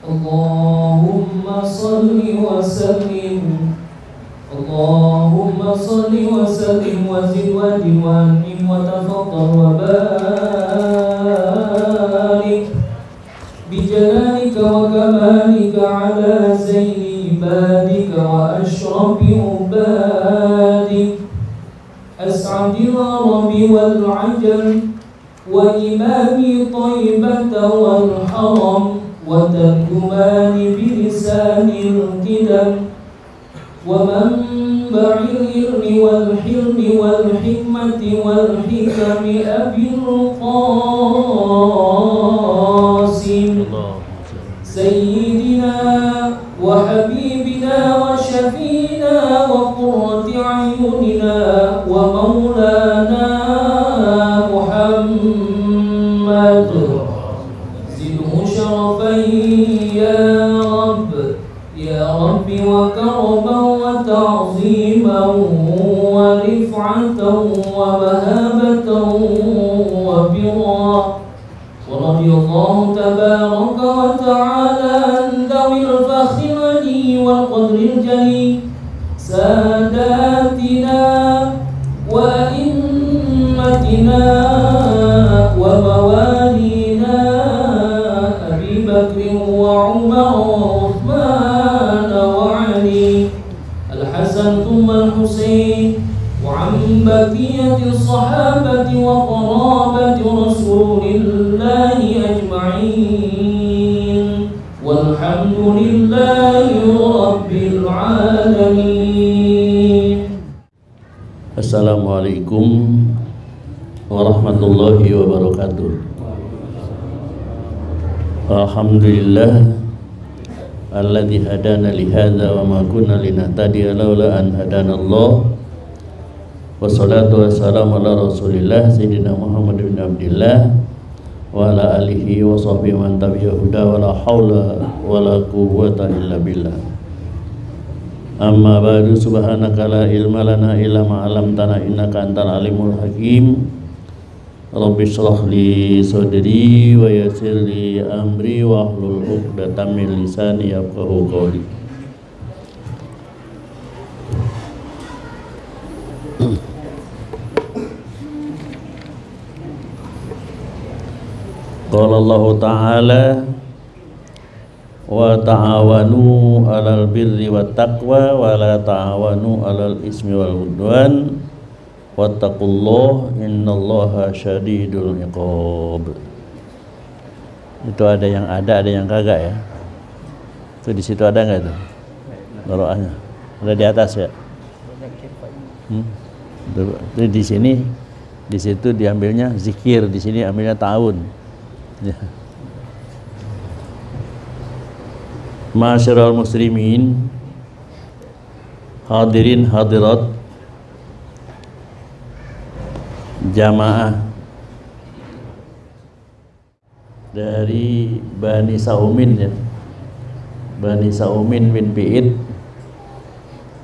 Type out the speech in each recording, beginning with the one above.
اللهم صل وسلم اللهم صل وسلم وزد وانعم وتفضل وبارك بجلالك وكمالك على زين عبادك وأشرف عبادك أسعد العرب والعجم وإمام طيبة والحرم وترجمان بلسان القدم ومنبع العلم والحلم والحكمة والحكم أبي القاسم سيدنا وحبيبنا وشفينا وقرة أعيننا ومولانا محمد زده شرفا يا رب وكرما وتعظيما ورفعة ومهابة وبرا ورضي الله تبارك وتعالى عن ذوي الفخر والقدر الجليل ساداتنا وأئمتنا وموالينا أبي بكر وعمر وعثمان وعلي الحسن ثم الحسين وعن بقية الصحابة وقرابة رسول الله أجمعين والحمد لله رب العالمين. Assalamualaikum warahmatullahi wabarakatuh. Alhamdulillah alladzi hadana li hadza wa ma kunna linahtadiya laula an hadana Allah. Wassalatu wassalamu ala Rasulillah sayyidina Muhammad bin Abdillah wa ala alihi wa sahbihi man tabi'a huda wa la haula wa la quwwata illa billah. Amma ba'du, subhanaka la ilma lana illa ma 'allamtana innaka antal alimul hakim. Rabbi shrah li sadri wa yassir li amri wa hlul 'uqdatam min lisani yafqahu qawli. Qala Allah Ta'ala wa ta'awanu 'alal birri wat taqwa wa la ta'awanu 'alal ismi wal 'udwan wattaqullaha innallaha syadidul iqab. Itu ada yang kagak ya? Itu di situ ada enggak itu? Qiraatnya. Ada di atas ya? Itu di sini, di situ diambilnya zikir, di sini ambilnya ta'awun. Ya. Ma'asyiral muslimin, hadirin hadirat, jamaah dari Bani Saumin ya, Bani Saumin bin Bi'id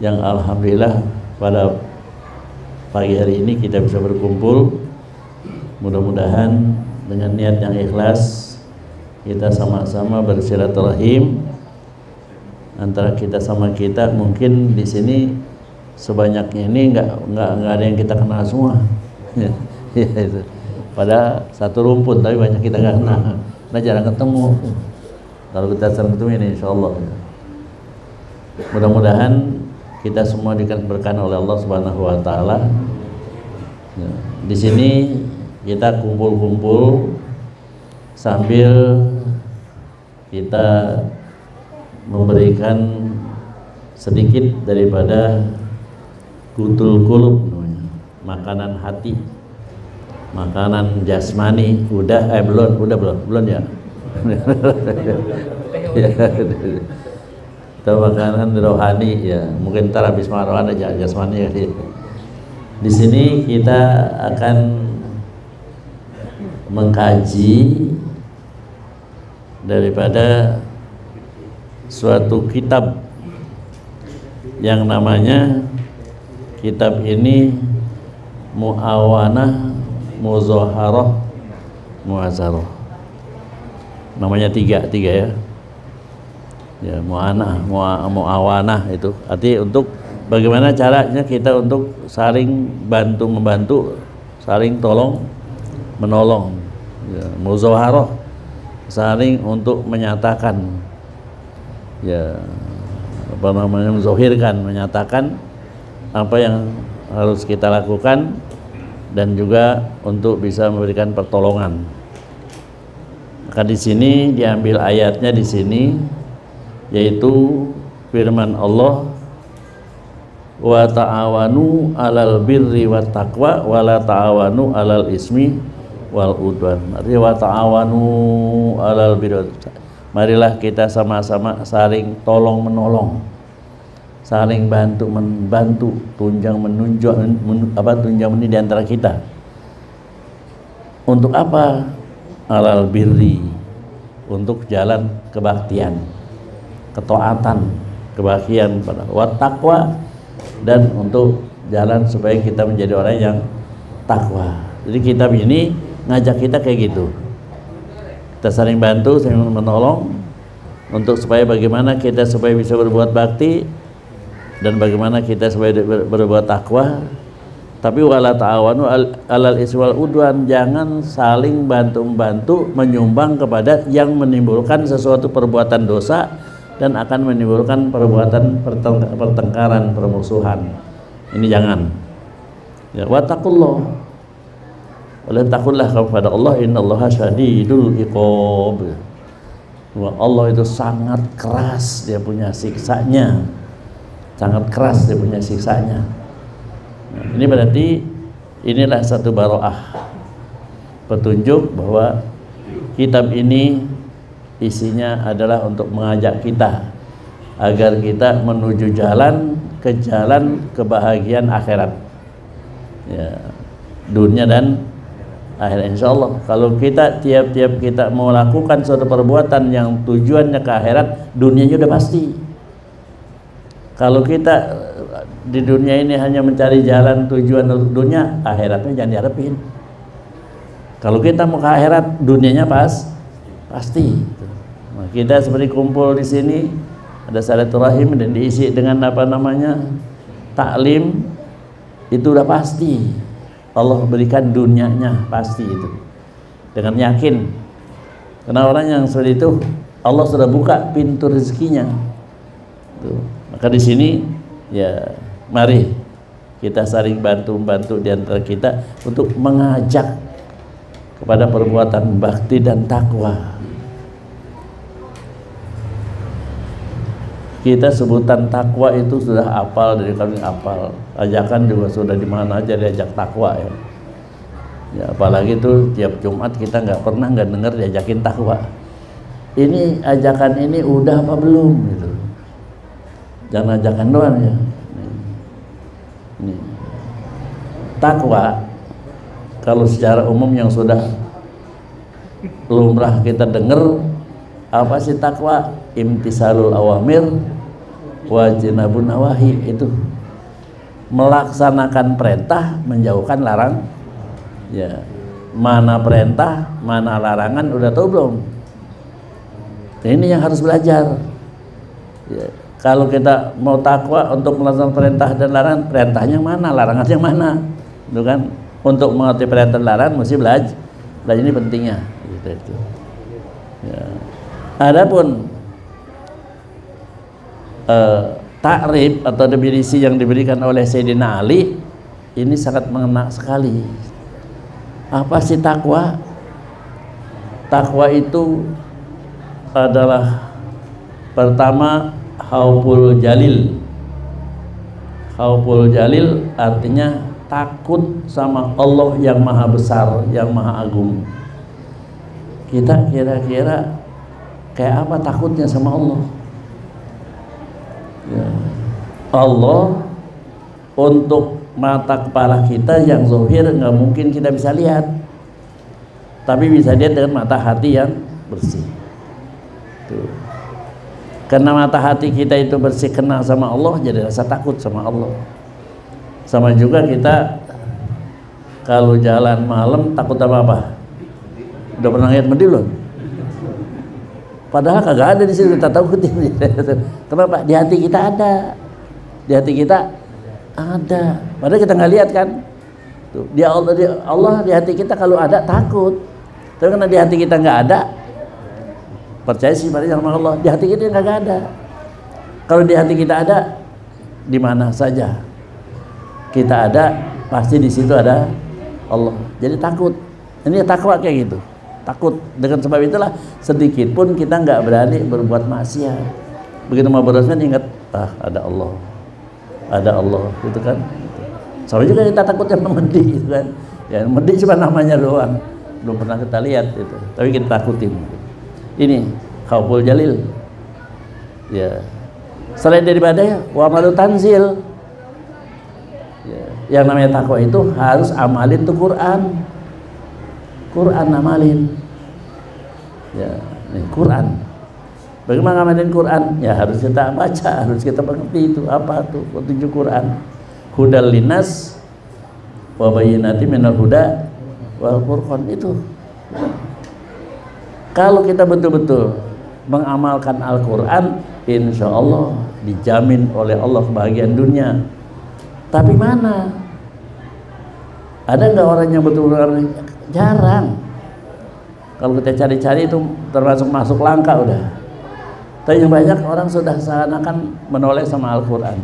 yang alhamdulillah pada pagi hari ini kita bisa berkumpul. Mudah-mudahan dengan niat yang ikhlas kita sama-sama bersilaturahim antara kita sama kita. Mungkin di sini sebanyaknya ini nggak ada yang kita kenal semua. Ya, itu. Pada satu rumpun tapi banyak kita nggak kenal. Nah jarang ketemu. Kalau kita sering ketemu ini insya Allah. Mudah-mudahan kita semua diberkahi oleh Allah Subhanahu Wa Taala. Ya, di sini kita kumpul-kumpul sambil kita memberikan sedikit daripada kutul kulub, makanan hati, makanan jasmani. Belum ya. Itu makanan rohani ya. Mungkin ntar habis makan aja jasmani ya. Di sini kita akan mengkaji daripada suatu kitab yang namanya, kitab ini Mu'awanah Muzaharah Mu'azarah. Namanya tiga ya. Ya, muawanah itu arti untuk bagaimana caranya kita untuk saling bantu membantu, saling tolong menolong, ya, muzaharah, saling untuk menyatakan, ya apa namanya, menzohirkan, menyatakan apa yang harus kita lakukan, dan juga untuk bisa memberikan pertolongan. Maka di sini diambil ayatnya di sini, yaitu firman Allah, wa ta'awanu 'alal birri wat taqwa wa la ta'awanu 'alal ismi wal udwan. Artinya wa ta'awanu 'alal birri, marilah kita sama-sama saling tolong menolong, saling bantu membantu, tunjang menunjuk, tunjang menunjuk di antara kita. Untuk apa? 'Alal birri, untuk jalan kebaktian, ketaatan, kebahagiaan pada wat taqwa, dan untuk jalan supaya kita menjadi orang yang takwa. Jadi kitab ini ngajak kita kayak gitu, kita saling bantu, saling menolong, untuk supaya bagaimana kita supaya bisa berbuat bakti, dan bagaimana kita supaya berbuat takwa. Tapi wala ta'awanu 'alal ismi wal udwan, jangan saling bantu-membantu menyumbang kepada yang menimbulkan sesuatu perbuatan dosa dan akan menimbulkan perbuatan pertengkaran, permusuhan. Ini jangan. Ya, wattaqullah. Oleh takutlah kepada Allah, innallaha syadidul iqab. Allah itu sangat keras dia punya siksanya. Sangat keras dia punya siksanya. Nah, ini berarti inilah satu baroah, petunjuk bahwa kitab ini isinya adalah untuk mengajak kita agar kita menuju jalan kebahagiaan akhirat, ya, dunia dan akhirat. Insya Allah kalau kita tiap-tiap kita mau lakukan suatu perbuatan yang tujuannya ke akhirat, dunianya udah pasti. Kalau kita di dunia ini hanya mencari jalan tujuan untuk dunia, akhiratnya jangan diharapin. Kalau kita mau ke akhirat, dunianya pasti. Nah, kita seperti kumpul di sini, ada silaturahim dan diisi dengan apa namanya, taklim, itu udah pasti. Allah berikan dunianya pasti itu, dengan yakin. Karena orang yang seperti itu, Allah sudah buka pintu rezekinya. Tuh. Maka di sini, ya, mari kita saling bantu-bantu di antara kita untuk mengajak kepada perbuatan bakti dan takwa. Kita sebutan takwa itu sudah hafal, dari kami hafal. Ajakan juga sudah di mana aja diajak takwa, ya. Ya, apalagi itu tiap Jumat kita nggak dengar diajakin takwa. Ini ajakan ini udah apa belum gitu. Jangan ajakan doang, ya. Ini. Takwa kalau secara umum yang sudah lumrah kita dengar, apa sih takwa? Imtisalul awamir wajinabun nawahi, itu melaksanakan perintah, menjauhkan larang. Ya, mana perintah, mana larangan udah tahu belum? Ini yang harus belajar. Ya, kalau kita mau takwa untuk melaksanakan perintah dan larangan, perintahnya mana, larangannya mana, itu kan? Untuk mengerti perintah dan larangan mesti belajar. Belajar ini pentingnya. Gitu. Ya. Adapun takrib atau definisi yang diberikan oleh Sayyidina Ali ini sangat mengena sekali. Apa sih takwa? Takwa itu adalah pertama khauful jalil. Khauful jalil artinya takut sama Allah yang maha besar, yang maha agung. Kita kira-kira kayak apa takutnya sama Allah? Ya. Allah untuk mata kepala kita yang zahir nggak mungkin kita bisa lihat, tapi bisa lihat dengan mata hati yang bersih. Tuh. Karena mata hati kita itu bersih, kenal sama Allah, jadi rasa takut sama Allah. Sama juga kita kalau jalan malam takut apa? Udah pernah lihat mendil belum? Padahal kagak ada di situ, kita takutin. Kenapa? Di hati kita ada. Di hati kita ada. Padahal kita nggak lihat kan. Tuh, Allah di hati kita kalau ada takut. Tapi karena di hati kita nggak ada, percaya sih pada sama Allah. Di hati kita nggak ada. Kalau di hati kita ada, di mana saja kita ada, pasti di situ ada Allah. Jadi takut. Ini takwa kayak gitu. Takut. Dengan sebab itulah sedikit pun kita nggak berani berbuat maksiat. Begitu mau berdosa ingat, ada Allah. Ada Allah, gitu kan. Sama juga kita takut yang medi, gitu kan. Ya, medi cuma namanya doang. Belum pernah kita lihat itu. Tapi kita takutin. Ini khauful jalil. Ya. Selain daripada wa malu tanzil. Ya. Yang namanya takwa itu harus amalin tuh Quran. Quran amalin. Ya, ini Quran. Bagaimana ngamalin Quran? Ya harus kita baca, harus kita mengerti itu apa tuh petunjuk Quran. Hudal linas wa bayyinati minal huda wal furqan itu. Kalau kita betul-betul mengamalkan Al-Quran, insya Allah dijamin oleh Allah kebahagiaan dunia. Tapi mana? Ada nggak orang yang betul-betul? Jarang. Kalau kita cari-cari itu termasuk masuk langka udah. Tapi yang banyak orang sudah seakan-akan menoleh sama Al-Quran.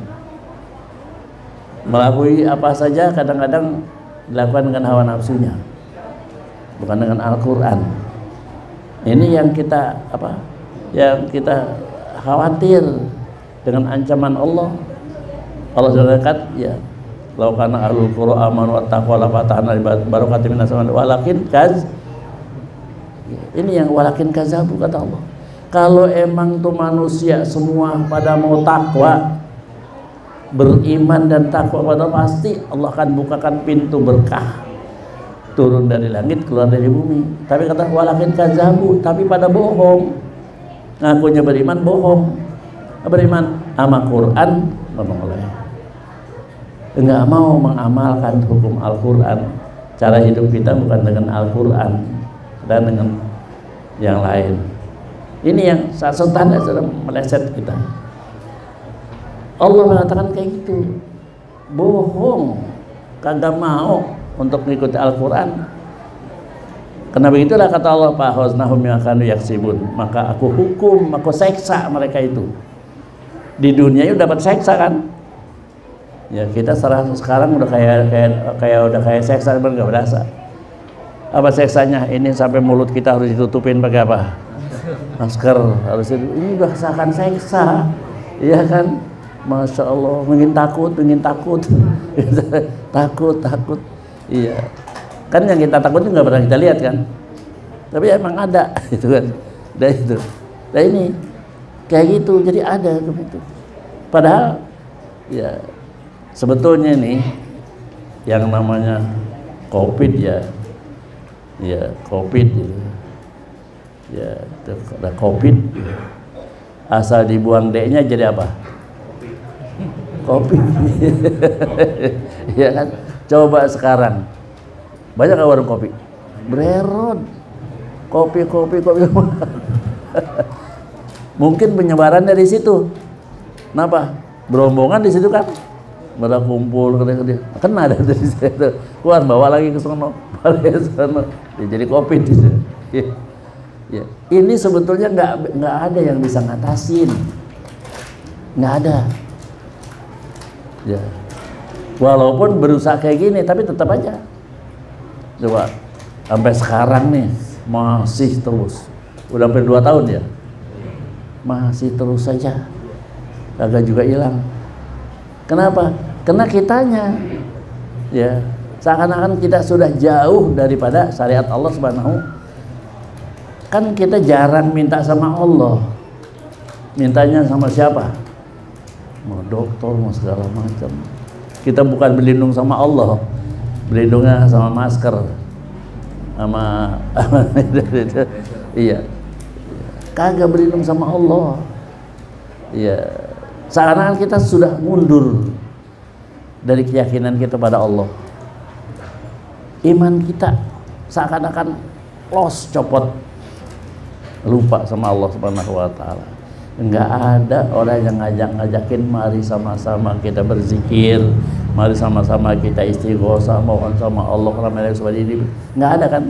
Melakui apa saja kadang-kadang dilakukan dengan hawa nafsunya, bukan dengan Al-Quran. Ini yang kita yang kita khawatir dengan ancaman Allah. Allah sudah dekat, ya. Lau kana ahlul qura amanu wattaqwa la fatahna barakatin minas samai walakin ini yang walakin kazabu kata Allah. Kalau emang tuh manusia semua pada mau takwa, beriman dan takwa pada pasti Allah akan bukakan pintu berkah turun dari langit keluar dari bumi. Tapi kata walakin kazabu, tapi pada bohong, ngakunya beriman bohong. Beriman sama Quran menoleh, enggak mau mengamalkan hukum Al-Quran. Cara hidup kita bukan dengan Al-Quran dan dengan yang lain. Ini yang satu tanda sudah meleset kita. Allah mengatakan kayak gitu, bohong, kagak mau untuk mengikuti Al-Quran. Karena begitulah kata Allah, fahaznahum bima kanu yaksibun, maka aku hukum, aku seksa mereka itu. Di dunia itu dapat seksa kan? Ya kita sekarang udah kayak seksa, bener nggak berasa. Apa seksanya? Ini sampai mulut kita harus ditutupin pakai apa? Masker harus itu. Ini udah seakan seksa, iya kan? Masya Allah, ingin takut, takut. Iya, kan yang kita takut itu nggak pernah kita lihat kan? Tapi emang ada, itu kan? Dan itu, nah ini kayak gitu, jadi ada begitu. Padahal, ya sebetulnya nih yang namanya COVID ya COVID gitu. Ya, ada COVID, asal dibuang D-nya jadi apa? Kopi. Ya kan? Coba sekarang banyak nggak warung kopi? Bererot. Kopi. Mungkin penyebaran dari situ. Kenapa? Berombongan di situ kan? Pada kumpul kan ada dari situ. Keluar bawa lagi ke sono, jadi kopi di situ. Ya. Ini sebetulnya nggak ada yang bisa ngatasin, nggak ada. Ya. Walaupun berusaha kayak gini, tapi tetap aja. Coba sampai sekarang nih masih terus. Udah hampir 2 tahun ya, masih terus saja, kagak juga hilang. Kenapa? Karena kitanya, ya seakan-akan kita sudah jauh daripada syariat Allah Subhanahu. Kan kita jarang minta sama Allah, mintanya sama siapa? Mau dokter, mau segala macam. Kita bukan berlindung sama Allah, berlindungnya sama masker, sama iya, kagak berlindung sama Allah. Iya, seakan-akan kita sudah mundur dari keyakinan kita pada Allah. Iman kita seakan-akan los, copot. lupa sama Allah Subhanahu wa taala. Enggak ada orang yang ngajakin mari sama-sama kita berzikir, mari sama-sama kita istighosah mohon sama Allah karena seperti ini. Enggak ada kan?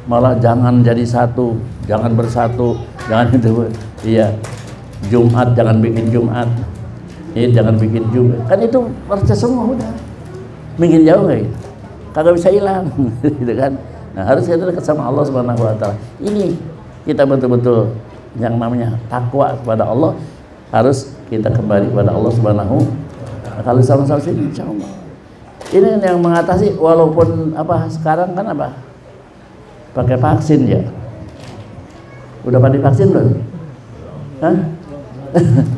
Malah jangan jadi satu, jangan bersatu, jangan itu. Iya. Jumat jangan bikin Jumat. Iya, jangan bikin Jumat. Kan itu percaya semua udah. Mungkin jauh enggak gitu. Kagak bisa hilang gitu kan. Nah, harus kita dekat sama Allah Subhanahu wa taala. Ini kita betul-betul yang namanya takwa kepada Allah, harus kita kembali kepada Allah Subhanahu. Kalau sama-sama sini insyaallah. Ini yang mengatasi, walaupun apa sekarang kan apa? Pakai vaksin ya. Udah pada divaksin belum? Hah?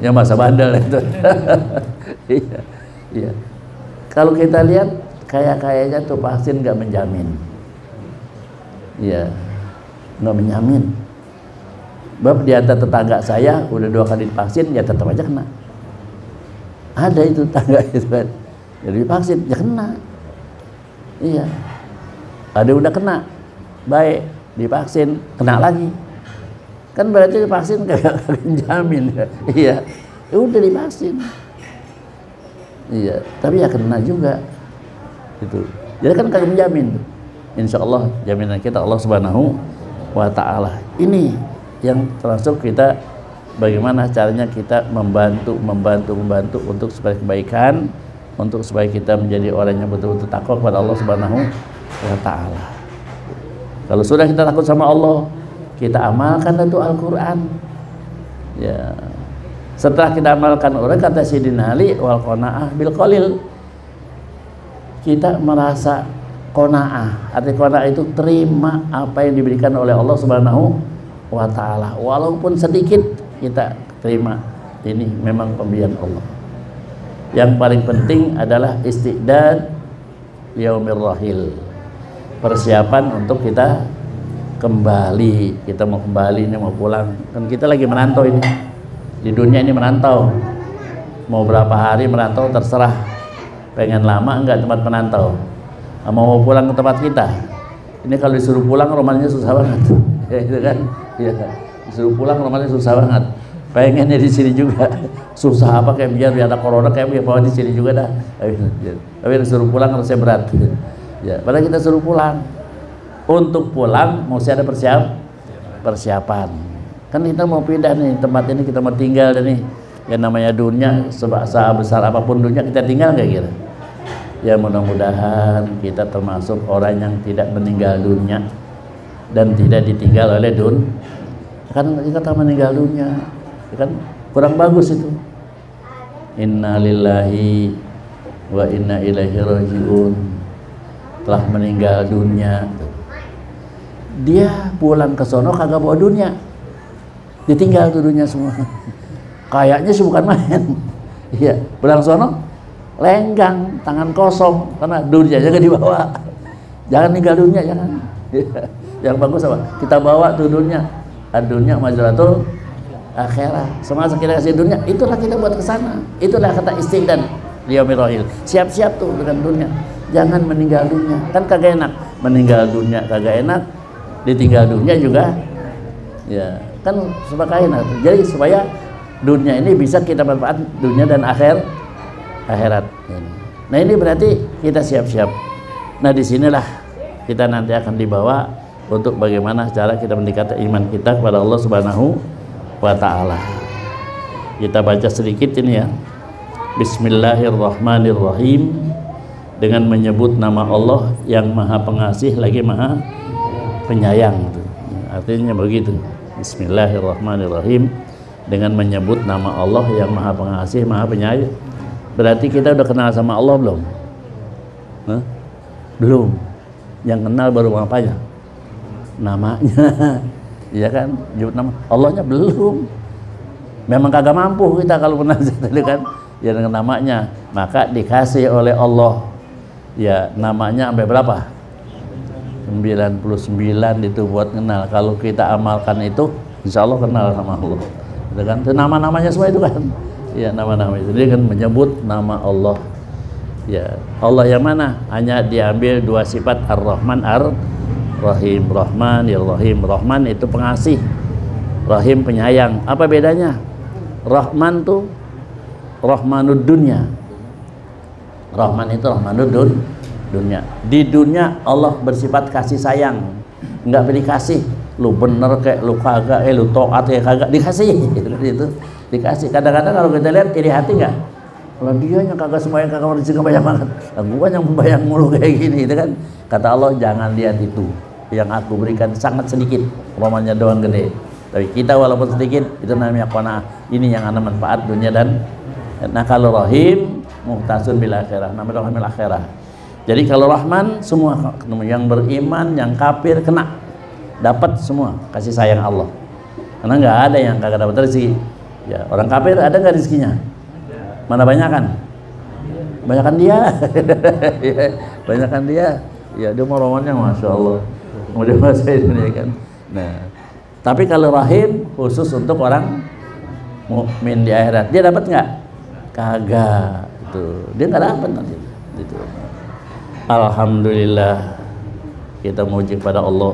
Yang masa bandel itu. Iya. Iya. Kalau kita lihat kayaknya tuh vaksin nggak menjamin. Iya. Nggak menjamin. Bab di antara tetangga saya udah 2 kali divaksin, ya tetap aja kena. Ada itu tetangga itu kan, jadi divaksin ya kena. Iya. Ada udah kena, baik divaksin kena lagi. Kan berarti divaksin kagak menjamin. Iya. Udah divaksin. Iya. Tapi ya kena juga. Itu. Jadi kan kagak menjamin. Insya Allah jaminan kita Allah Subhanahu wa taala. Ini yang termasuk kita bagaimana caranya kita membantu untuk supaya kebaikan, untuk supaya kita menjadi orang yang betul-betul takwa kepada Allah Subhanahu wa taala. Kalau sudah kita takut sama Allah, kita amalkan itu Al-Qur'an. Ya. Setelah kita amalkan, orang kata Sayyidina Ali, wal qanaah bil qalil. Kita merasa qanaah. Arti qanaah itu terima apa yang diberikan oleh Allah Subhanahu wa ta'ala, walaupun sedikit kita terima. Ini memang pemberian Allah. Yang paling penting adalah istiqdad yaumir rahil, persiapan untuk kita kembali. Kita mau kembali, ini mau pulang. Kan kita lagi merantau ini di dunia ini, merantau mau berapa hari merantau terserah, pengen lama enggak tempat merantau, mau pulang ke tempat kita. Ini kalau disuruh pulang romannya susah banget. Ya itu kan, ya disuruh pulang romannya susah banget. Pengennya di sini juga susah apa, kayak biar ada corona kayak biar bawa di sini juga dah. Tapi disuruh pulang rasanya berat. Ya, padahal kita suruh pulang. Untuk pulang mesti ada persiapan. Kan kita mau pindah nih tempat ini, kita mau tinggal dan nih. Yang namanya dunia, sebesar apapun dunia kita tinggal nggak kira? Ya mudah-mudahan kita termasuk orang yang tidak meninggal dunia dan tidak ditinggal oleh dunia. Kan kita tak meninggal dunia, kan kurang bagus itu. Inna lillahi wa inna ilaihi rajiun. Telah meninggal dunia. Dia pulang ke sono kagak bawa dunia, ditinggal tuh dunia semua. Kayaknya sih bukan main. Iya, pulang sono lenggang, tangan kosong, karena dunia jangan dibawa. Jangan tinggal dunia, jangan. Yang bagus apa? Kita bawa tuh dunia. Dunia majratul akhirah. Semasa kita kasih dunia, itulah kita buat ke sana. Itulah kata istiqdad liyaumir rahil. Siap-siap tuh dengan dunia. Jangan meninggal dunia. Kan kagak enak. Meninggal dunia kagak enak. Ditinggal dunia juga. Ya, kan supaya enak. Jadi supaya dunia ini bisa kita manfaat dunia dan akhirat. Nah ini berarti kita siap-siap. Nah disinilah kita nanti akan dibawa untuk bagaimana cara kita meningkatkan iman kita kepada Allah Subhanahu wa ta'ala. Kita baca sedikit ini ya. Bismillahirrahmanirrahim, dengan menyebut nama Allah yang maha pengasih lagi maha penyayang. Artinya begitu. Bismillahirrahmanirrahim, dengan menyebut nama Allah yang maha pengasih maha penyayang. Berarti kita udah kenal sama Allah belum? Hah? Belum. Yang kenal baru apanya? Namanya. Iya kan? Jemput nama Allahnya belum. Memang kagak mampu kita kalau munajat itu kan. Ya dengan namanya, maka dikasih oleh Allah. Ya namanya sampai berapa? 99 itu buat kenal. Kalau kita amalkan itu, insya Allah kenal sama Allah. Itu kan? Itu nama-namanya semua itu kan. Ya nama-nama itu dia kan menyebut nama Allah. Ya Allah yang mana? Hanya diambil 2 sifat, Ar-Rahman, Ar-Rahim. Rahman, ya Rahim. Rahman itu pengasih, Rahim penyayang. Apa bedanya? Rahman tuh Rahmanud dunya. Rahman itu Rahmanud dunya. Di dunia Allah bersifat kasih sayang, nggak beri kasih. Lu bener kayak lu kagak, lu taat kayak kagak, dikasih gitu. Dikasih. Kadang-kadang kalau kita lihat iri hati nggak? Kalau dia yang kagak sembahyang, kagak rezeki banyak banget, gua yang membayang mulu kayak gini, itu kan. Kata Allah, jangan lihat itu. Yang aku berikan sangat sedikit, romannya doang gede. Tapi kita walaupun sedikit, itu namanya qanaah. Ini yang ada manfaat dunia dan nah kalau rahim muhtasun bil akhirah, namanya rahimil akhirah. Jadi kalau Rahman semua yang beriman, yang kafir kena, dapat semua kasih sayang Allah. Karena nggak ada yang kagak dapat rezeki. Ya, orang kafir ada nggak rezekinya? Mana banyakan? Banyakan dia. Banyakan dia. Ya, dia mau romannya masya Allah. Mau dia bahasa ini kan. Nah, tapi kalau rahim khusus untuk orang mukmin di akhirat, dia dapat nggak? Kagak. Itu dia nggak dapat nanti. Gitu. Alhamdulillah, kita memuji kepada Allah.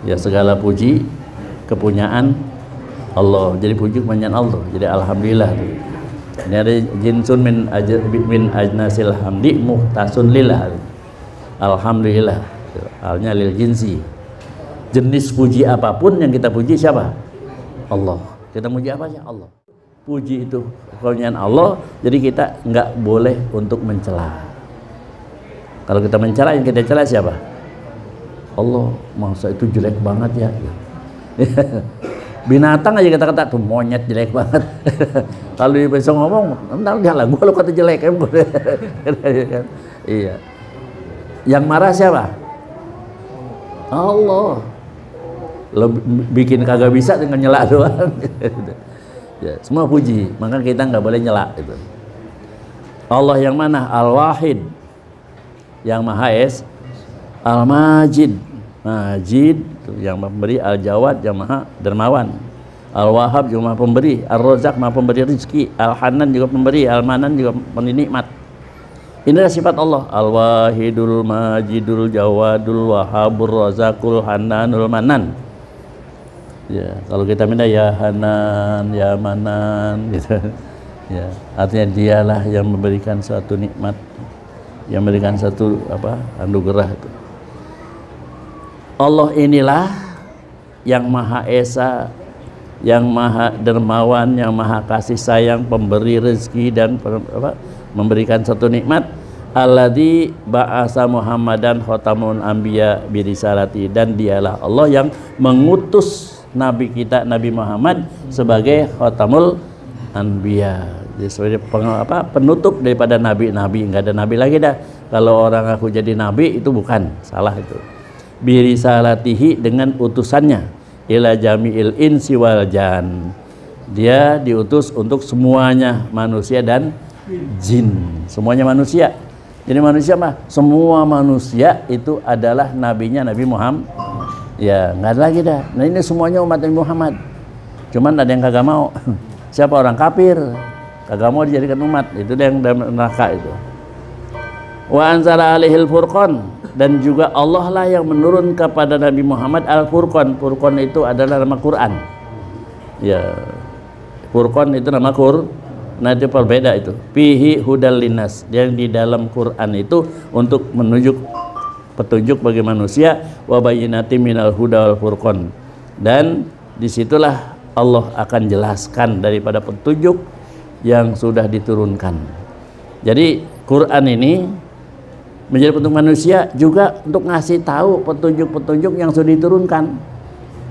Ya, segala puji kepunyaan Allah. Jadi puji kepunyaan Allah. Jadi alhamdulillah. Ini ada jinsun min ajnasil hamdi muhtasun lillah. Alhamdulillah. Halnya lil jinsi. Jenis puji apapun yang kita puji siapa? Allah. Kita puji apa aja? Allah. Puji itu kepunyaan Allah. Jadi kita nggak boleh untuk mencela. Kalau kita mencela, yang kita cela siapa? Allah. Masa itu jelek banget ya. Binatang aja kata-kata tuh monyet jelek banget. Kalau dia bisa ngomong, entar dia lah, gua lo kata jelek kan. Iya. Yang marah siapa? Allah. Lo bikin kagak bisa dengan nyela doang. Ya, semua puji, maka kita nggak boleh nyela itu. Allah yang mana? Al-Wahid, yang Maha Esa. Al-Majid, Majid yang memberi, Al-Jawad yang Maha Dermawan, Al-Wahhab juga Maha Pemberi, Ar-Razzaq Maha Pemberi rezeki, Al-Hanan juga pemberi, Al-Manan juga pemberi nikmat. Inilah sifat Allah, Al-Wahidul Majidul Jawadul Wahhabur Razzaqul Hananul Manan. Ya, kalau kita minta ya Hanan, ya Manan gitu. Ya, artinya dialah yang memberikan suatu nikmat, yang memberikan satu anugerah itu. Allah inilah yang Maha Esa, yang Maha Dermawan, yang Maha Kasih Sayang, pemberi rezeki dan memberikan satu nikmat. Alladzi ba'asa Muhammadan khatamun anbiya birisalati, dan dialah Allah yang mengutus Nabi kita Nabi Muhammad sebagai khatamul anbiya. Jadi sebagai penutup daripada nabi-nabi. Enggak ada nabi lagi dah. Kalau orang aku jadi nabi itu bukan, salah itu. Birisalatihi, dengan utusannya, ila jami'il insi wal jan. Dia diutus untuk semuanya manusia dan jin. Semuanya manusia. Jadi manusia mah semua manusia itu adalah nabinya Nabi Muhammad. Ya, nggak ada lagi dah. Nah, ini semuanya umat Nabi Muhammad. Cuman ada yang kagak mau. Siapa? Orang kafir. Kagak mau dijadikan umat. Itu yang dalam neraka itu. Wa anzala alaihil furqan, dan juga Allah lah yang menurun kepada Nabi Muhammad Al-Furqan. Furqan itu adalah nama Quran. Ya, Furqan itu nama Quran. Nah, itu berbeda itu. Fihi hudal linnas, yang di dalam Quran itu untuk menunjuk petunjuk bagi manusia, wa bayyinati minal huda wal furqan. Dan disitulah Allah akan jelaskan daripada petunjuk yang sudah diturunkan. Jadi Quran ini menjadi petunjuk manusia juga untuk ngasih tahu petunjuk-petunjuk yang sudah diturunkan.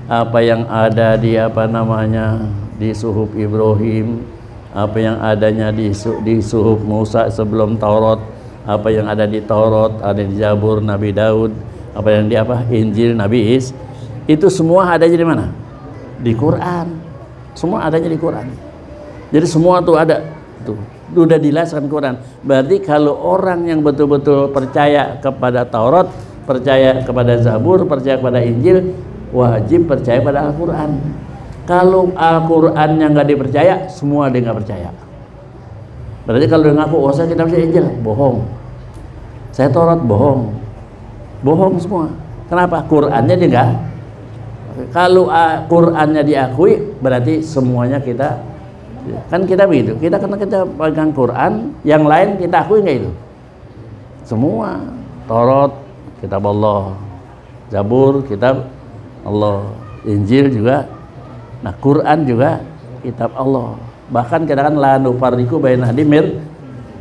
Apa yang ada di di suhuf Ibrahim, apa yang adanya di suhuf Musa sebelum Taurat, apa yang ada di Taurat, ada di Zabur Nabi Daud, apa yang di Injil Nabi Isa, itu semua adanya di mana? Di Quran. Semua adanya di Quran. Jadi semua tuh ada tuh. Udah dijelaskan Quran. Berarti kalau orang yang betul-betul percaya kepada Taurat, percaya kepada Zabur, percaya kepada Injil, wajib percaya pada Al-Quran. Kalau Al-Quran yang nggak dipercaya, semua dia nggak percaya. Berarti kalau dia ngaku, oh saya kitab Injil, bohong. Saya Taurat, bohong. Bohong semua. Kenapa? Qurannya dia Kalau Qur'annya diakui berarti semuanya kita, kan kita begitu. Kita karena kita pegang Quran, yang lain kita akui nggak itu? Semua. Taurat kitab Allah, Zabur kitab Allah, Injil juga. Nah, Quran juga kitab Allah. Bahkan kita kan la nufarriqu baina ahadin,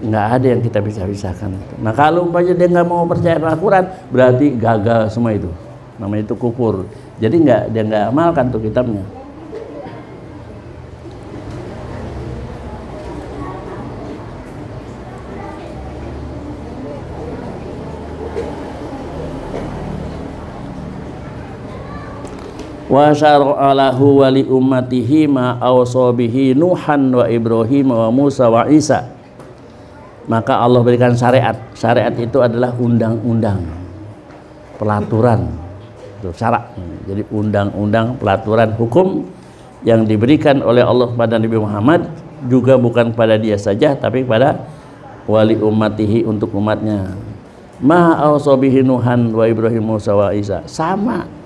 nggak ada yang kita bisa pisahkan. Nah, kalau umpamanya dia nggak mau percaya Al-Quran, berarti gagal semua itu. Namanya itu kufur. Jadi dia nggak amalkan tuh kitabnya. Wa syara'a lahu wa li ummatihi ma awsa bihi Nuhan wa Ibrahim wa Musa wa Isa. Maka Allah berikan syariat. Syariat itu adalah undang-undang, pelaturan, itu syarak. Jadi undang-undang, pelaturan, hukum yang diberikan oleh Allah kepada Nabi Muhammad juga bukan pada dia saja, tapi pada wali ummatihi, untuk umatnya. Ma awsa bihi Nuhan wa Ibrahim Musa wa Isa, sama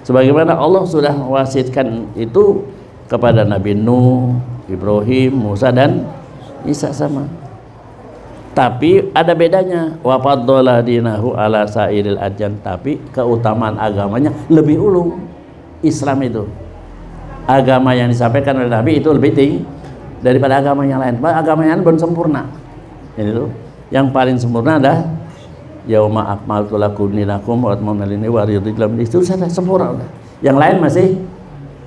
sebagaimana Allah sudah mewasitkan itu kepada Nabi Nuh, Ibrahim, Musa dan Isa, sama. Tapi ada bedanya, wa faddala dinahu ala sairil adyan, tapi keutamaan agamanya lebih ulu. Islam itu agama yang disampaikan oleh Nabi itu lebih tinggi daripada agama yang lain. Agama yang lain belum sempurna. Ini tuh yang paling sempurna adalah yauma akmaltu lakum dinakum wa atmamtu lakum ni'mati wa itu sudah sempurna udah. Yang lain masih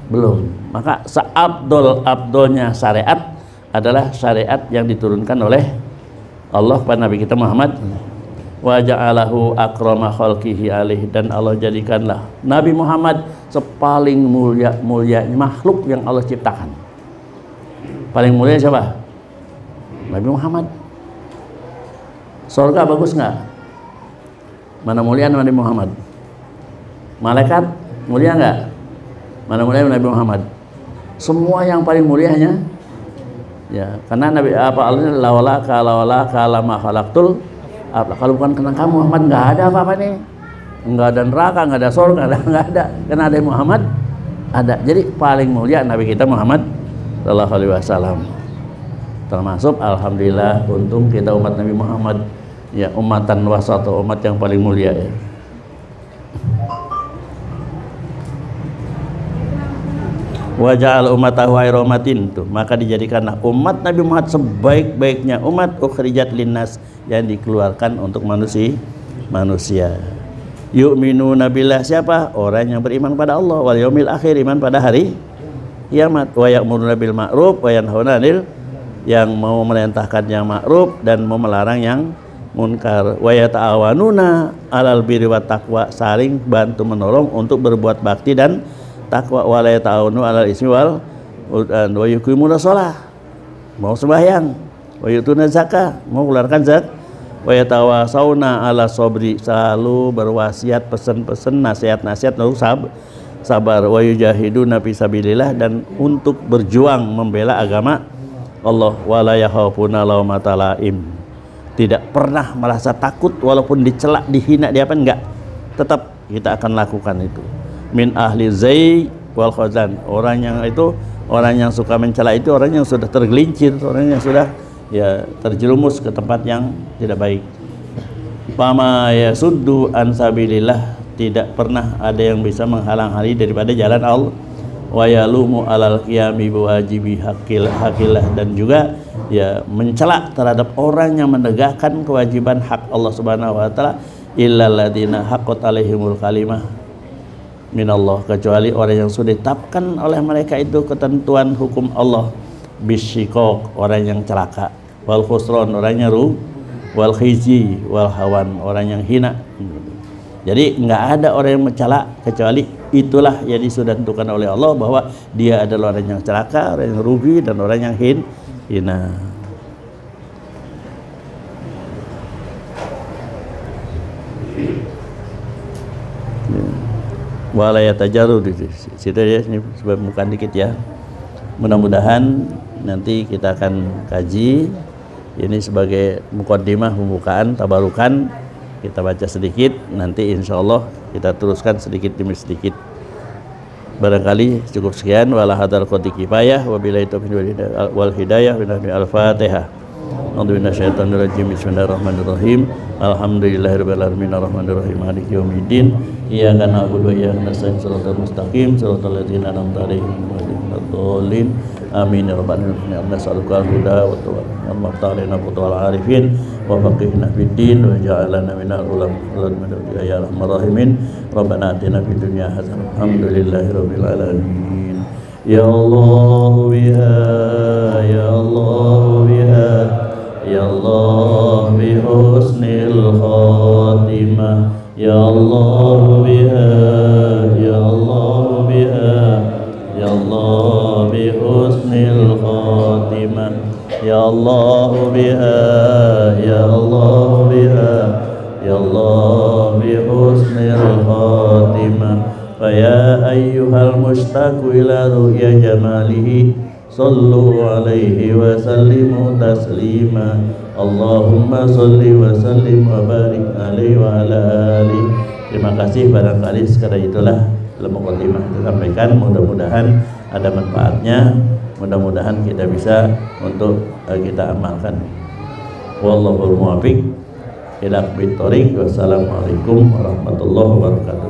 belum. Maka seabdol-abdolnya syariat adalah syariat yang diturunkan oleh Allah kepada Nabi kita Muhammad. Wa ja'alahu akrama khalqihi alaih, dan Allah jadikanlah Nabi Muhammad sepaling mulia makhluk yang Allah ciptakan. Paling mulia siapa? Nabi Muhammad. Surga bagus nggak? Mana mulia Nabi Muhammad? Malaikat mulia nggak? Mana mulia Nabi Muhammad? Semua yang paling mulianya, ya, karena Nabi lawala kalama khalaqtul, kalau bukan karena kamu Muhammad nggak ada apa-apa nih, nggak ada neraka, nggak ada surga, nggak ada. Karena ada Muhammad ada. Jadi paling mulia Nabi kita Muhammad sallallahu alaihi wasallam. Termasuk alhamdulillah, untung kita umat Nabi Muhammad, ya, umatan wasat, umat yang paling mulia, ya. Wa ja'al ummatahu khairu ummatin, tuh, maka dijadikanlah umat Nabi Muhammad sebaik-baiknya umat, ukhrijat linnas, yang dikeluarkan untuk manusia. Yu'minuna billah, siapa? Orang yang beriman pada Allah, wal yaumil akhir, iman pada hari kiamat. Wa ya'muruna bil ma'ruf wa yanhauna 'anil, yang mau merintahkan yang ma'ruf dan mau melarang yang munkar. Wa yata'awanuna 'alal birri wat taqwa, saling bantu menolong untuk berbuat bakti dan takwa. Wa la yata'awanu 'alal ismi wal udwan wa yuqimuna shalah, mau sembahyang. Wa yutuna zakah, mau mengeluarkan zakat. Wa yatawasawna 'ala sabri, selalu berwasiat, pesan-pesan, nasihat-nasihat untuk sabar. Wa yujahiduna fi sabilillah, dan untuk berjuang membela agama Allah. Wa la yakhafuna laumata laim, tidak pernah merasa takut walaupun dicela, dihina, diapa, enggak, tetap kita akan lakukan itu. Min ahli zai wal khazan, orang yang suka mencela itu orang yang sudah tergelincir, orang yang sudah, ya, terjerumus ke tempat yang tidak baik. Fama yasuddu an sabilillah, tidak pernah ada yang bisa menghalang-halangi daripada jalan Allah. Wa yalumu alal qiyami biwajibi hakillah, dan juga, ya, mencela terhadap orang yang menegakkan kewajiban hak Allah Subhanahu wa taala. Illal ladzina haqqat alaihimul kalimah minallah, kecuali orang yang sudah ditetapkan oleh mereka itu ketentuan hukum Allah. Bisyikok, orang yang celaka. Wal khusron, orang yang wal khizi wal hawan, orang yang hina. Jadi nggak ada orang yang mencela, kecuali itulah yang sudah ditentukan oleh Allah bahwa dia adalah orang yang celaka, orang yang rugi, dan orang yang hina. Walayatajaru di situ ya, ini bukan dikit ya. Mudah-mudahan nanti kita akan kaji ini sebagai muqaddimah, pembukaan, tabarukan. Kita baca sedikit, nanti insya Allah kita teruskan sedikit demi sedikit. Barangkali cukup sekian. Wala hadzal qadri kifayah wabillahi taufiq wal hidayah. Al-Fatihah. A'udzu billahi minasyaitonir rajim. Bismillahirrahmanirrahim. Alhamdulillahirabbil alamin arrahmanirrahim maliki yaumiddin. Iyyaka na'budu wa iyyaka nasta'in shiratal mustaqim shiratal ladzina an'amta 'alaihim ghairil maghdubi 'alaihim. Amin ya rabbal alamin. Nas'aluka al-huda wa tawfiq. Allahumma ta'alina qutwal arifin wa faqihna fid din wa ja'alna minal ulama ya arhamar rahimin. Rabbana atina fid dunya hasanah. Alhamdulillahirabbil alamin. Ya Allah biha ya Allah biha ya Allah bi husnil khatimah ya Allah biha ya Allah biha ya Allah bi husnil khatimah ya Allah biha ya Allah biha ya Allah bi husnil khatimah fa ya ayyuhal mushtaqu ila ru'ya jamalihi sallu alaihi wa sallimu taslima Allahumma salli wa sallim wa barik alaihi wa ala alihi. Terima kasih. Barangkali sekadar itulah muqaddimah disampaikan, mudah-mudahan ada manfaatnya, mudah-mudahan kita bisa untuk kita amalkan. Wallahul muwaffiq ila aqwamit thoriq. Wassalamualaikum warahmatullahi wabarakatuh.